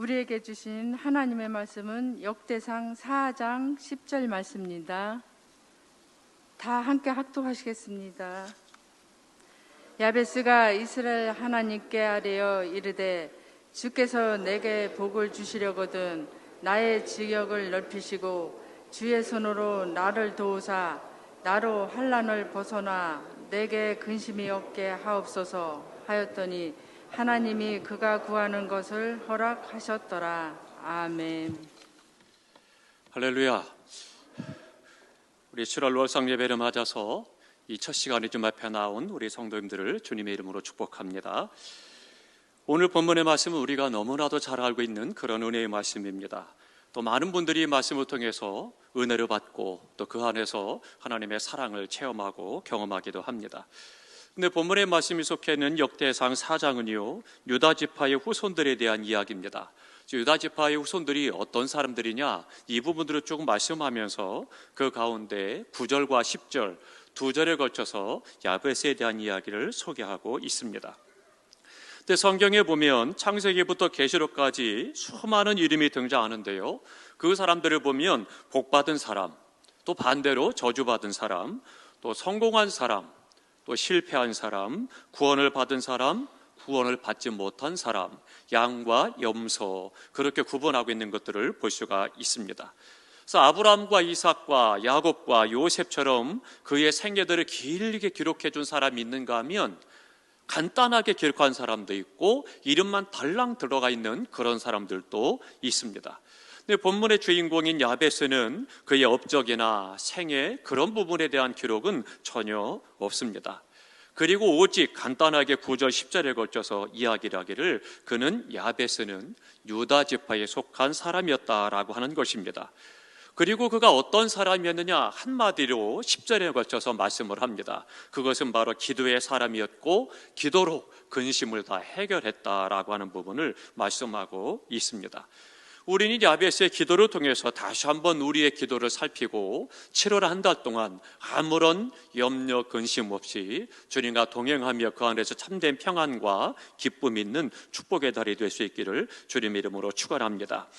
우리에게 주신 하나님의 말씀은 역대상 4장 10절 말씀입니다. 다 함께 학독하시겠습니다. 야베스가 이스라엘 하나님께 아뢰어 이르되 주께서 내게 복을 주시려거든 나의 지역을 넓히시고 주의 손으로 나를 도우사 나로 환난을 벗어나 내게 근심이 없게 하옵소서 하였더니 하나님이 그가 구하는 것을 허락하셨더라. 아멘. 할렐루야. 우리 7월 월상 예배를 맞아서 이 첫 시간에 좀 앞에 나온 우리 성도님들을 주님의 이름으로 축복합니다. 오늘 본문의 말씀은 우리가 너무나도 잘 알고 있는 그런 은혜의 말씀입니다. 또 많은 분들이 말씀을 통해서 은혜를 받고 또 그 안에서 하나님의 사랑을 체험하고 경험하기도 합니다. 근데 본문의 말씀이 속해 있는 역대상 4장은요 유다 지파의 후손들에 대한 이야기입니다. 유다 지파의 후손들이 어떤 사람들이냐, 이 부분들을 조금 말씀하면서 그 가운데 9절과 10절 두 절에 걸쳐서 야베스에 대한 이야기를 소개하고 있습니다. 근데 성경에 보면 창세기부터 계시록까지 수많은 이름이 등장하는데요, 그 사람들을 보면 복받은 사람, 또 반대로 저주받은 사람, 또 성공한 사람, 또 실패한 사람, 구원을 받은 사람, 구원을 받지 못한 사람, 양과 염소, 그렇게 구분하고 있는 것들을 볼 수가 있습니다. 그래서 아브라함과 이삭과 야곱과 요셉처럼 그의 생애들을 길게 기록해 준 사람이 있는가 하면 간단하게 기록한 사람도 있고 이름만 달랑 들어가 있는 그런 사람들도 있습니다. 근데 본문의 주인공인 야베스는 그의 업적이나 생애 그런 부분에 대한 기록은 전혀 없습니다. 그리고 오직 간단하게 9절 10절에 걸쳐서 이야기를 하기를 그는 야베스는 유다 지파에 속한 사람이었다라고 하는 것입니다. 그리고 그가 어떤 사람이었느냐, 한마디로 10절에 걸쳐서 말씀을 합니다. 그것은 바로 기도의 사람이었고 기도로 근심을 다 해결했다라고 하는 부분을 말씀하고 있습니다. 우리는 야베스의 기도를 통해서 다시 한번 우리의 기도를 살피고 7월 한 달 동안 아무런 염려 근심 없이 주님과 동행하며 그 안에서 참된 평안과 기쁨이 있는 축복의 달이 될 수 있기를 주님의 이름으로 축원합니다.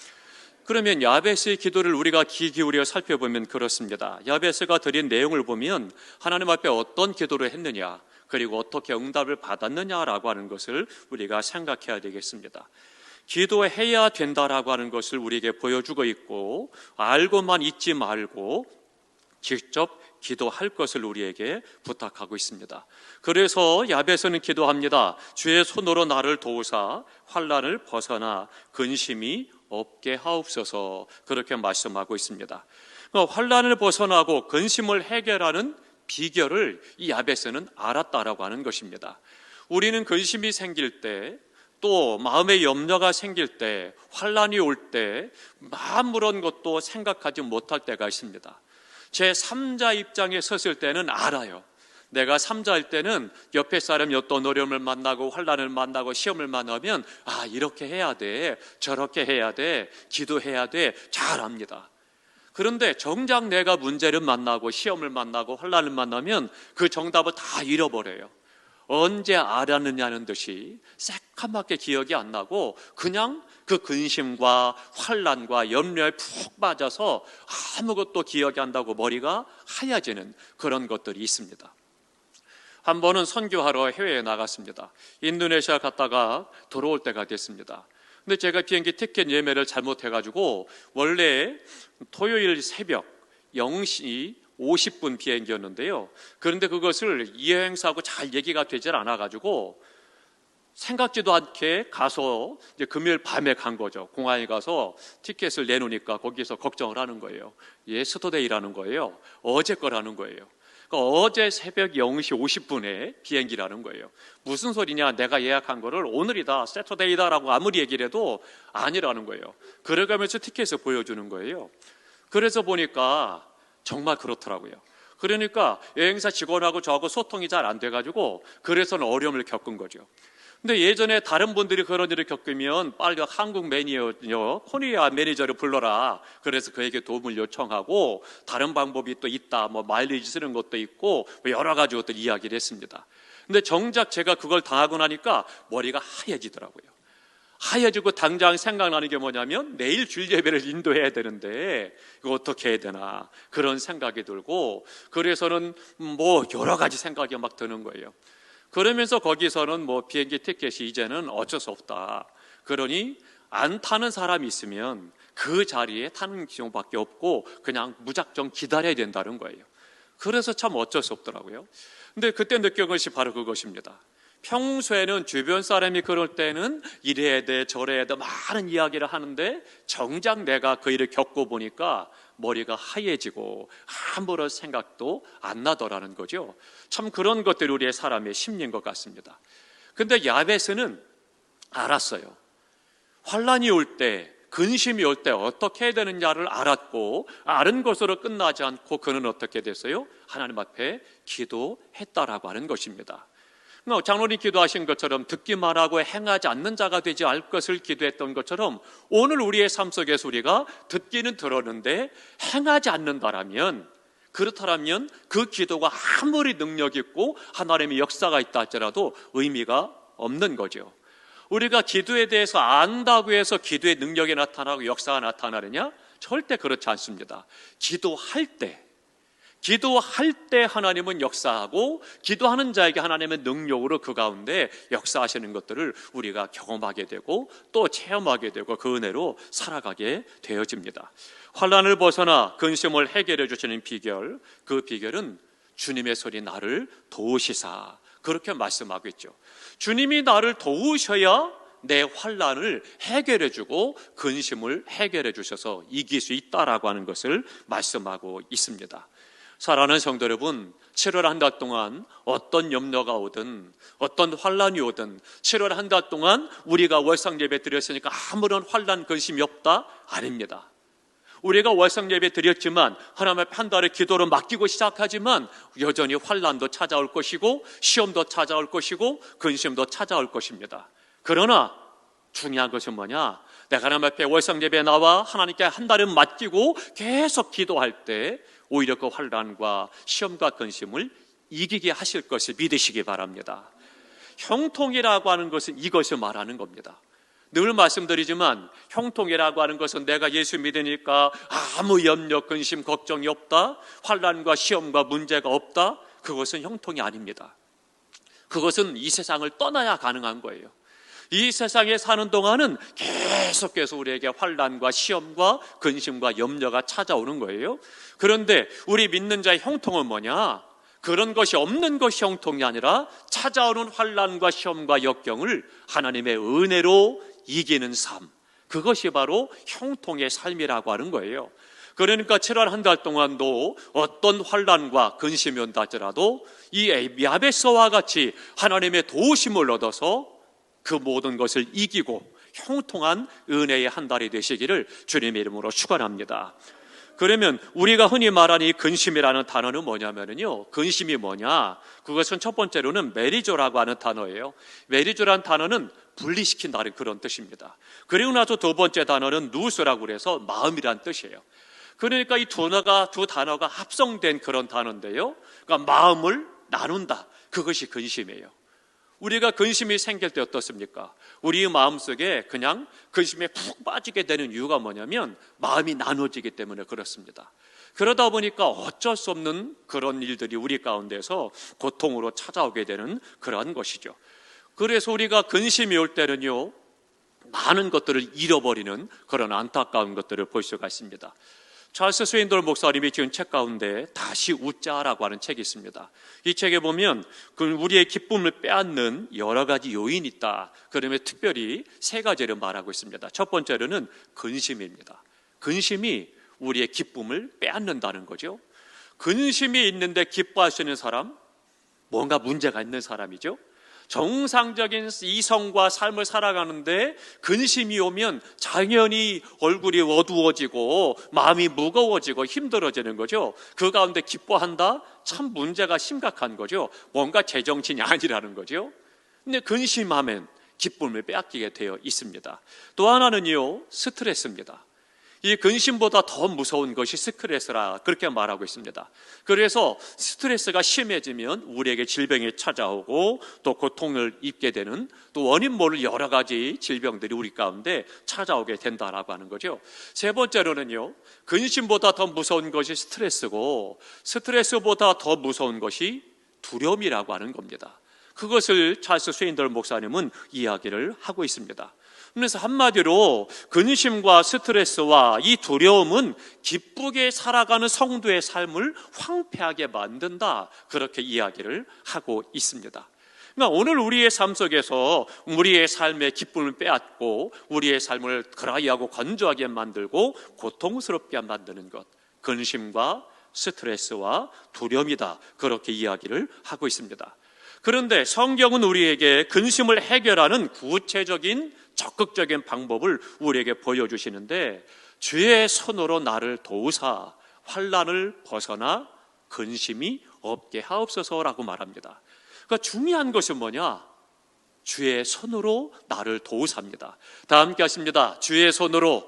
그러면 야베스의 기도를 우리가 귀 기울여 살펴보면 그렇습니다. 야베스가 드린 내용을 보면 하나님 앞에 어떤 기도를 했느냐, 그리고 어떻게 응답을 받았느냐라고 하는 것을 우리가 생각해야 되겠습니다. 기도해야 된다라고 하는 것을 우리에게 보여주고 있고, 알고만 있지 말고 직접 기도할 것을 우리에게 부탁하고 있습니다. 그래서 야베스는 기도합니다. 주의 손으로 나를 도우사 환난을 벗어나 근심이 없게 하옵소서, 그렇게 말씀하고 있습니다. 환난을 벗어나고 근심을 해결하는 비결을 이 야베스는 알았다라고 하는 것입니다. 우리는 근심이 생길 때, 또 마음의 염려가 생길 때, 환난이 올 때 아무런 것도 생각하지 못할 때가 있습니다. 제 3자 입장에 섰을 때는 알아요. 내가 3자일 때는 옆에 사람이 어떤 어려움을 만나고 환난을 만나고 시험을 만나면 이렇게 해야 돼, 저렇게 해야 돼, 기도해야 돼, 잘 압니다. 그런데 정작 내가 문제를 만나고 시험을 만나고 환난을 만나면 그 정답을 다 잃어버려요. 언제 알았느냐는 듯이 새카맣게 기억이 안 나고 그냥 그 근심과 환난과 염려에 푹 빠져서 아무것도 기억이 안 나고 머리가 하얘지는 그런 것들이 있습니다. 한 번은 선교하러 해외에 나갔습니다. 인도네시아 갔다가 돌아올 때가 됐습니다. 근데 제가 비행기 티켓 예매를 잘못해가지고 원래 토요일 새벽 0시 50분 비행기였는데요. 그런데 그것을 이 여행사하고 잘 얘기가 되질 않아가지고 생각지도 않게 가서 이제 금요일 밤에 간 거죠. 공항에 가서 티켓을 내놓으니까 거기서 걱정을 하는 거예요. 예스터데이라는 거예요. 어제 거라는 거예요. 그러니까 어제 새벽 0시 50분에 비행기라는 거예요. 무슨 소리냐, 내가 예약한 거를 오늘이다, 세터데이다라고 아무리 얘기를 해도 아니라는 거예요. 그래가면서 티켓을 보여주는 거예요. 그래서 보니까 정말 그렇더라고요. 그러니까 여행사 직원하고 저하고 소통이 잘 안 돼가지고 그래서 어려움을 겪은 거죠. 근데 예전에 다른 분들이 그런 일을 겪으면 빨리 한국 매니저, 코리아 매니저를 불러라. 그래서 그에게 도움을 요청하고 다른 방법이 또 있다. 마일리지 쓰는 것도 있고 여러 가지 것들 이야기를 했습니다. 근데 정작 제가 그걸 당하고 나니까 머리가 하얘지더라고요. 하얘지고 당장 생각나는 게 뭐냐면 내일 주일 예배를 인도해야 되는데 이거 어떻게 해야 되나 그런 생각이 들고, 그래서는 뭐 여러 가지 생각이 막 드는 거예요. 그러면서 거기서는 뭐 비행기 티켓이 이제는 어쩔 수 없다. 그러니 안 타는 사람이 있으면 그 자리에 타는 경우밖에 없고 그냥 무작정 기다려야 된다는 거예요. 그래서 참 어쩔 수 없더라고요. 근데 그때 느낀 것이 바로 그것입니다. 평소에는 주변 사람이 그럴 때는 이래야 돼 저래야 돼 많은 이야기를 하는데 정작 내가 그 일을 겪어보니까 머리가 하얘지고 아무런 생각도 안 나더라는 거죠. 참 그런 것들이 우리의 사람의 심리인 것 같습니다. 근데 야베스는 알았어요. 환란이 올 때, 근심이 올 때 어떻게 해야 되느냐를 알았고, 아는 것으로 끝나지 않고 그는 어떻게 됐어요? 하나님 앞에 기도했다라고 하는 것입니다. 장로님 기도하신 것처럼 듣기만 하고 행하지 않는 자가 되지 않을 것을 기도했던 것처럼 오늘 우리의 삶 속에서 우리가 듣기는 들었는데 행하지 않는다라면, 그렇다면 그 기도가 아무리 능력 있고 하나님의 역사가 있다 할지라도 의미가 없는 거죠. 우리가 기도에 대해서 안다고 해서 기도의 능력이 나타나고 역사가 나타나느냐? 절대 그렇지 않습니다. 기도할 때 하나님은 역사하고 기도하는 자에게 하나님의 능력으로 그 가운데 역사하시는 것들을 우리가 경험하게 되고 또 체험하게 되고 그 은혜로 살아가게 되어집니다. 환난을 벗어나 근심을 해결해 주시는 비결, 그 비결은 주님의 손이 나를 도우시사, 그렇게 말씀하고 있죠. 주님이 나를 도우셔야 내 환난을 해결해 주고 근심을 해결해 주셔서 이길 수 있다라고 하는 것을 말씀하고 있습니다. 사랑하는 성도 여러분, 7월 한 달 동안 어떤 염려가 오든 어떤 환난이 오든 7월 한 달 동안 우리가 월상 예배 드렸으니까 아무런 환난 근심이 없다? 아닙니다. 우리가 월상 예배 드렸지만 하나님 앞에 한 달의 기도로 맡기고 시작하지만 여전히 환난도 찾아올 것이고 시험도 찾아올 것이고 근심도 찾아올 것입니다. 그러나 중요한 것은 뭐냐? 내가 하나님 앞에 월상 예배에 나와 하나님께 한 달을 맡기고 계속 기도할 때 오히려 그 환난과 시험과 근심을 이기게 하실 것을 믿으시기 바랍니다. 형통이라고 하는 것은 이것을 말하는 겁니다. 늘 말씀드리지만 형통이라고 하는 것은 내가 예수 믿으니까 아무 염려, 근심, 걱정이 없다, 환난과 시험과 문제가 없다, 그것은 형통이 아닙니다. 그것은 이 세상을 떠나야 가능한 거예요. 이 세상에 사는 동안은 계속해서 우리에게 환난과 시험과 근심과 염려가 찾아오는 거예요. 그런데 우리 믿는 자의 형통은 뭐냐? 그런 것이 없는 것이 형통이 아니라 찾아오는 환난과 시험과 역경을 하나님의 은혜로 이기는 삶, 그것이 바로 형통의 삶이라고 하는 거예요. 그러니까 7월 한 달 동안도 어떤 환난과 근심이 온다 할지라도 이 야베스와 같이 하나님의 도우심을 얻어서 그 모든 것을 이기고 형통한 은혜의 한 달이 되시기를 주님의 이름으로 축원합니다. 그러면 우리가 흔히 말하는 이 근심이라는 단어는 뭐냐면요, 근심이 뭐냐? 그것은 첫 번째로는 메리조라고 하는 단어예요. 메리조라는 단어는 분리시킨다는 그런 뜻입니다. 그리고 나서 두 번째 단어는 누스라고 그래서 마음이란 뜻이에요. 그러니까 이 두 단어가 합성된 그런 단어인데요, 그러니까 마음을 나눈다, 그것이 근심이에요. 우리가 근심이 생길 때 어떻습니까? 우리 마음속에 그냥 근심에 푹 빠지게 되는 이유가 뭐냐면 마음이 나눠지기 때문에 그렇습니다. 그러다 보니까 어쩔 수 없는 그런 일들이 우리 가운데서 고통으로 찾아오게 되는 그러한 것이죠. 그래서 우리가 근심이 올 때는요, 많은 것들을 잃어버리는 그런 안타까운 것들을 볼 수가 있습니다. 찰스 스윈돌 목사님이 지은 책 가운데 다시 웃자라고 하는 책이 있습니다. 이 책에 보면 우리의 기쁨을 빼앗는 여러 가지 요인이 있다. 그러면 특별히 세 가지를 말하고 있습니다. 첫 번째로는 근심입니다. 근심이 우리의 기쁨을 빼앗는다는 거죠. 근심이 있는데 기뻐할 수 있는 사람, 뭔가 문제가 있는 사람이죠. 정상적인 이성과 삶을 살아가는데 근심이 오면 당연히 얼굴이 어두워지고 마음이 무거워지고 힘들어지는 거죠. 그 가운데 기뻐한다? 참 문제가 심각한 거죠. 뭔가 제정신이 아니라는 거죠. 근데 근심하면 기쁨을 빼앗기게 되어 있습니다. 또 하나는요, 스트레스입니다. 이 근심보다 더 무서운 것이 스트레스라 그렇게 말하고 있습니다. 그래서 스트레스가 심해지면 우리에게 질병이 찾아오고 또 고통을 입게 되는, 또 원인 모를 여러 가지 질병들이 우리 가운데 찾아오게 된다라고 하는 거죠. 세 번째로는요, 근심보다 더 무서운 것이 스트레스고, 스트레스보다 더 무서운 것이 두려움이라고 하는 겁니다. 그것을 찰스 스웨인덜 목사님은 이야기를 하고 있습니다. 그래서 한마디로 근심과 스트레스와 이 두려움은 기쁘게 살아가는 성도의 삶을 황폐하게 만든다, 그렇게 이야기를 하고 있습니다. 그러니까 오늘 우리의 삶 속에서 우리의 삶의 기쁨을 빼앗고 우리의 삶을 드라이하고 건조하게 만들고 고통스럽게 만드는 것, 근심과 스트레스와 두려움이다, 그렇게 이야기를 하고 있습니다. 그런데 성경은 우리에게 근심을 해결하는 구체적인 적극적인 방법을 우리에게 보여주시는데, 주의 손으로 나를 도우사 환난을 벗어나 근심이 없게 하옵소서라고 말합니다. 그러니까 중요한 것은 뭐냐? 주의 손으로 나를 도우사입니다. 다 함께 하십니다. 주의 손으로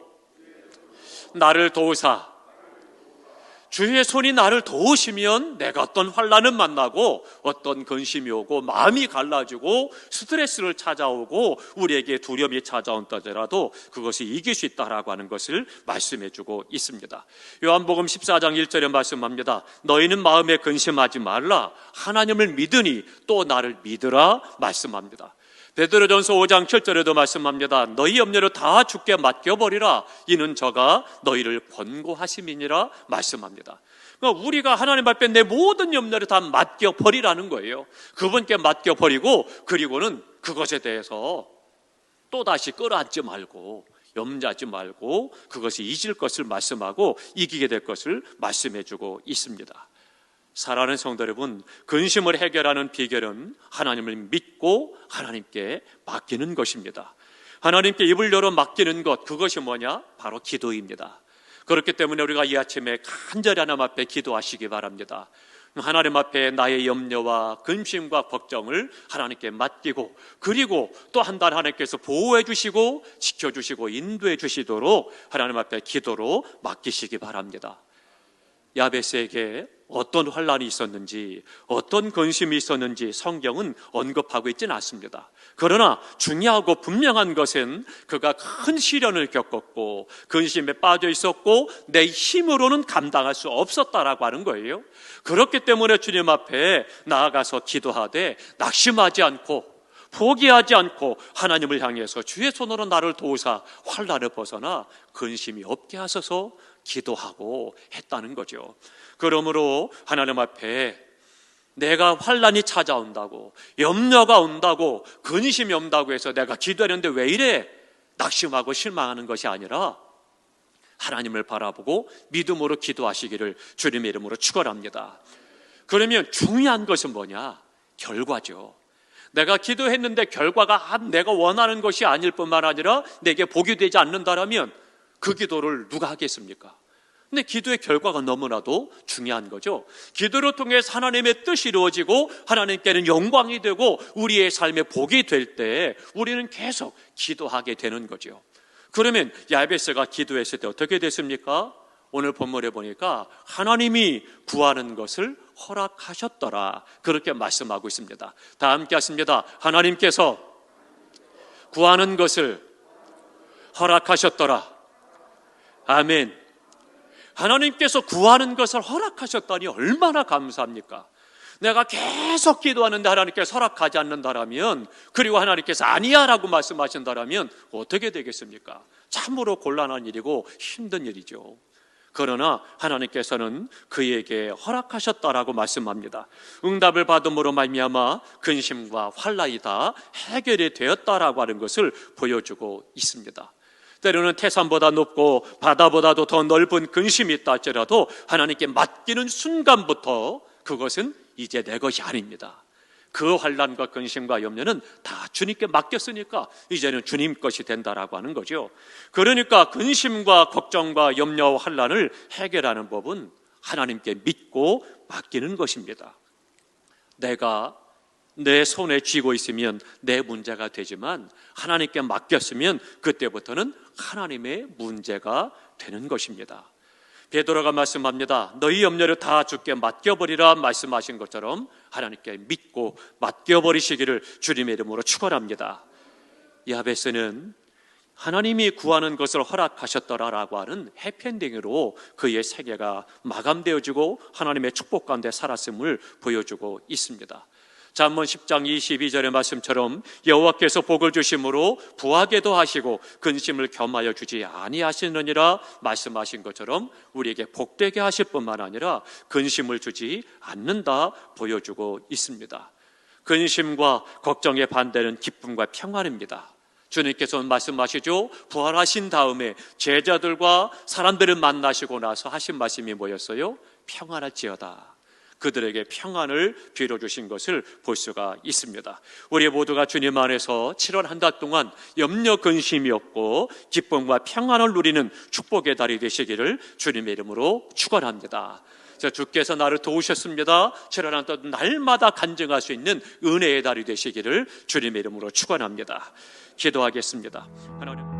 나를 도우사. 주의 손이 나를 도우시면 내가 어떤 환난을 만나고 어떤 근심이 오고 마음이 갈라지고 스트레스를 찾아오고 우리에게 두려움이 찾아온다더라도 그것이 이길 수 있다라고 하는 것을 말씀해 주고 있습니다. 요한복음 14장 1절에 말씀합니다. 너희는 마음에 근심하지 말라. 하나님을 믿으니 또 나를 믿으라 말씀합니다. 베드로전서 5장 7절에도 말씀합니다. 너희 염려를 다 주께 맡겨버리라. 이는 저가 너희를 권고하심이니라 말씀합니다. 그러니까 우리가 하나님 앞에 내 모든 염려를 다 맡겨버리라는 거예요. 그분께 맡겨버리고, 그리고는 그것에 대해서 또다시 끌어안지 말고 염려하지 말고 그것이 잊을 것을 말씀하고 이기게 될 것을 말씀해 주고 있습니다. 사랑하는 성도 여러분, 근심을 해결하는 비결은 하나님을 믿고 하나님께 맡기는 것입니다. 하나님께 입을 열어 맡기는 것, 그것이 뭐냐? 바로 기도입니다. 그렇기 때문에 우리가 이 아침에 간절히 하나님 앞에 기도하시기 바랍니다. 하나님 앞에 나의 염려와 근심과 걱정을 하나님께 맡기고, 그리고 또 한 달 하나님께서 보호해 주시고 지켜주시고 인도해 주시도록 하나님 앞에 기도로 맡기시기 바랍니다. 야베스에게 어떤 환난이 있었는지, 어떤 근심이 있었는지 성경은 언급하고 있지는 않습니다. 그러나 중요하고 분명한 것은 그가 큰 시련을 겪었고 근심에 빠져 있었고 내 힘으로는 감당할 수 없었다라고 하는 거예요. 그렇기 때문에 주님 앞에 나아가서 기도하되 낙심하지 않고 포기하지 않고 하나님을 향해서 주의 손으로 나를 도우사 환난을 벗어나 근심이 없게 하소서 기도하고 했다는 거죠. 그러므로 하나님 앞에 내가 환난이 찾아온다고, 염려가 온다고, 근심이 온다고 해서 내가 기도하는데 왜 이래? 낙심하고 실망하는 것이 아니라 하나님을 바라보고 믿음으로 기도하시기를 주님의 이름으로 축원합니다. 그러면 중요한 것은 뭐냐? 결과죠. 내가 기도했는데 결과가 내가 원하는 것이 아닐 뿐만 아니라 내게 복이 되지 않는다라면 그 기도를 누가 하겠습니까? 근데 기도의 결과가 너무나도 중요한 거죠. 기도를 통해서 하나님의 뜻이 이루어지고 하나님께는 영광이 되고 우리의 삶에 복이 될 때 우리는 계속 기도하게 되는 거죠. 그러면 야베스가 기도했을 때 어떻게 됐습니까? 오늘 본문에 보니까 하나님이 구하는 것을 허락하셨더라, 그렇게 말씀하고 있습니다. 다 함께 하십니다. 하나님께서 구하는 것을 허락하셨더라. 아멘. 하나님께서 구하는 것을 허락하셨다니 얼마나 감사합니까? 내가 계속 기도하는데 하나님께서 허락하지 않는다라면, 그리고 하나님께서 아니야 라고 말씀하신다라면 어떻게 되겠습니까? 참으로 곤란한 일이고 힘든 일이죠. 그러나 하나님께서는 그에게 허락하셨다라고 말씀합니다. 응답을 받음으로 말미암아 근심과 환난이 다 해결이 되었다라고 하는 것을 보여주고 있습니다. 때로는 태산보다 높고 바다보다도 더 넓은 근심이 있다 할지라도 하나님께 맡기는 순간부터 그것은 이제 내 것이 아닙니다. 그 환난과 근심과 염려는 다 주님께 맡겼으니까 이제는 주님 것이 된다라고 하는 거죠. 그러니까 근심과 걱정과 염려와 환난을 해결하는 법은 하나님께 믿고 맡기는 것입니다. 내가 내 손에 쥐고 있으면 내 문제가 되지만 하나님께 맡겼으면 그때부터는 하나님의 문제가 되는 것입니다. 베드로가 말씀합니다. 너희 염려를 다 주께 맡겨버리라 말씀하신 것처럼 하나님께 믿고 맡겨버리시기를 주님의 이름으로 축원합니다. 야베스는 하나님이 구하는 것을 허락하셨더라라고 하는 해피엔딩으로 그의 세계가 마감되어지고 하나님의 축복 가운데 살았음을 보여주고 있습니다. 잠언 10장 22절의 말씀처럼 여호와께서 복을 주심으로 부하게도 하시고 근심을 겸하여 주지 아니하시느니라 말씀하신 것처럼 우리에게 복되게 하실 뿐만 아니라 근심을 주지 않는다 보여주고 있습니다. 근심과 걱정의 반대는 기쁨과 평안입니다. 주님께서는 말씀하시죠. 부활하신 다음에 제자들과 사람들을 만나시고 나서 하신 말씀이 뭐였어요? 평안할지어다. 그들에게 평안을 빌어주신 것을 볼 수가 있습니다. 우리 모두가 주님 안에서 7월 한 달 동안 염려 근심이 없고 기쁨과 평안을 누리는 축복의 달이 되시기를 주님의 이름으로 축원합니다. 주께서 나를 도우셨습니다. 7월 한 달 날마다 간증할 수 있는 은혜의 달이 되시기를 주님의 이름으로 축원합니다. 기도하겠습니다. 하나님.